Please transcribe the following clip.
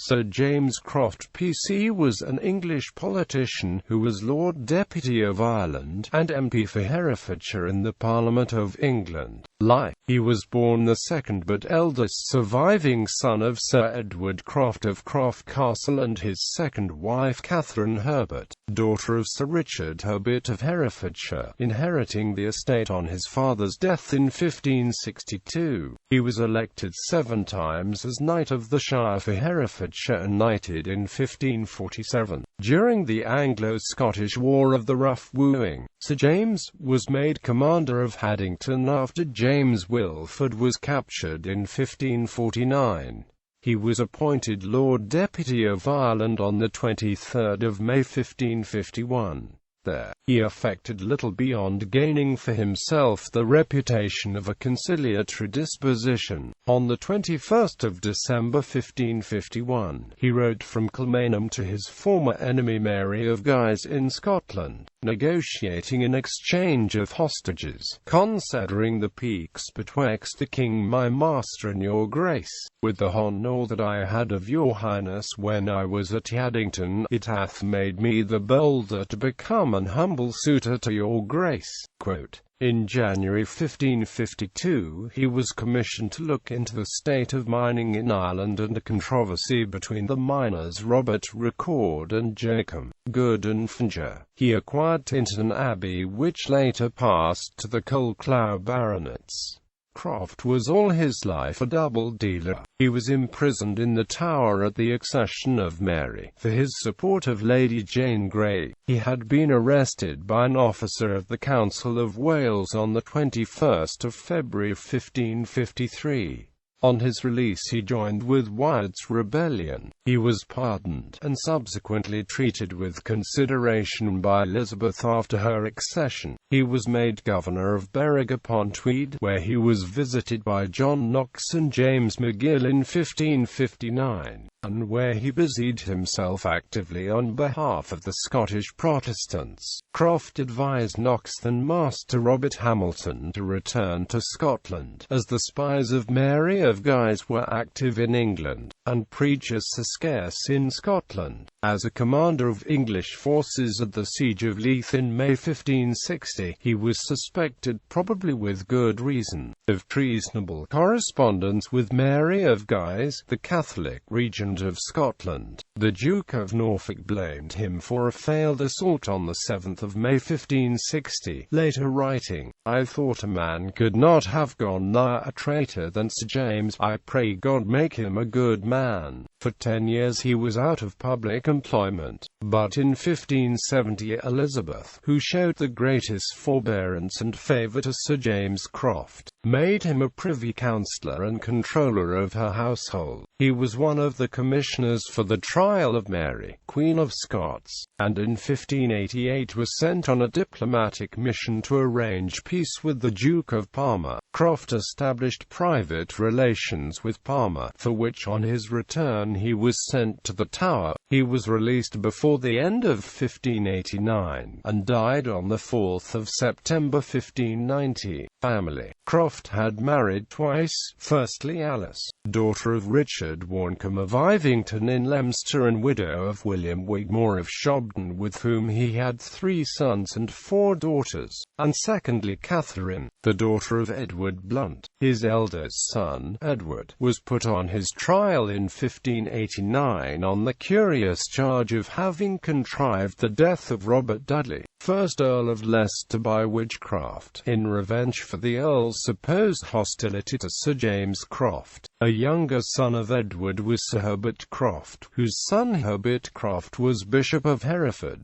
Sir James Croft PC was an English politician who was Lord Deputy of Ireland and MP for Herefordshire in the Parliament of England. Life. He was born the second but eldest surviving son of Sir Edward Croft of Croft Castle and his second wife Catherine Herbert, daughter of Sir Richard Herbert of Herefordshire, inheriting the estate on his father's death in 1562. He was elected 7 times as Knight of the Shire for Herefordshire and knighted in 1547. During the Anglo-Scottish War of the Rough Wooing, Sir James was made commander of Haddington after James Wilford was captured in 1549. He was appointed Lord Deputy of Ireland on the 23rd of May 1551. There, he effected little beyond gaining for himself the reputation of a conciliatory disposition. On the 21st of December 1551, he rode from Kilmainham to his former enemy Mary of Guise in Scotland, negotiating an exchange of hostages, considering the peace betwixt the king my master and your grace, with the honour that I had of your highness when I was at Haddington, it hath made me the bolder to become an humble suitor to your grace. Quote, in January 1552, he was commissioned to look into the state of mining in Ireland and a controversy between the miners Robert Record and Jacob Goodenfinger. He acquired Tintern Abbey, which later passed to the Colclough baronets. Croft was all his life a double dealer. He was imprisoned in the Tower at the accession of Mary, for his support of Lady Jane Grey. He had been arrested by an officer of the Council of Wales on the 21st of February 1553. On his release he joined with Wyatt's rebellion. He was pardoned, and subsequently treated with consideration by Elizabeth after her accession. He was made governor of Berwick-upon-Tweed, where he was visited by John Knox and James McGill in 1559, and where he busied himself actively on behalf of the Scottish Protestants. Croft advised Knox and Master Robert Hamilton to return to Scotland, as the spies of Mary of Guise were active in England, and preachers scarce in Scotland. As a commander of English forces at the Siege of Leith in May 1560, he was suspected, probably with good reason, of treasonable correspondence with Mary of Guise, the Catholic regent of Scotland. The Duke of Norfolk blamed him for a failed assault on the 7th of May 1560, later writing, I thought a man could not have gone nigher a traitor than Sir James. I pray God make him a good man. For 10 years he was out of public employment, but in 1570 Elizabeth, who showed the greatest forbearance and favour to Sir James Croft, made him a privy councillor and controller of her household. He was one of the commissioners for the trial of Mary, Queen of Scots, and in 1588 was sent on a diplomatic mission to arrange peace with the Duke of Parma. Croft established private relations with Parma, for which on his return he was sent to the Tower. He was released before the end of 1589, and died on the 4th of September 1590. Family. Croft had married twice, firstly Alice, daughter of Richard Warncombe of Ivington in Leominster and widow of William Wigmore of Shobden, with whom he had 3 sons and 4 daughters, and secondly Catherine, the daughter of Edward Blunt. His eldest son, Edward, was put on his trial in 1589 on the curious charge of having contrived the death of Robert Dudley, 1st Earl of Leicester, by witchcraft, in revenge for the Earl's supposed hostility to Sir James Croft. A younger son of Edward was Sir Herbert Croft, whose son Herbert Croft was Bishop of Hereford.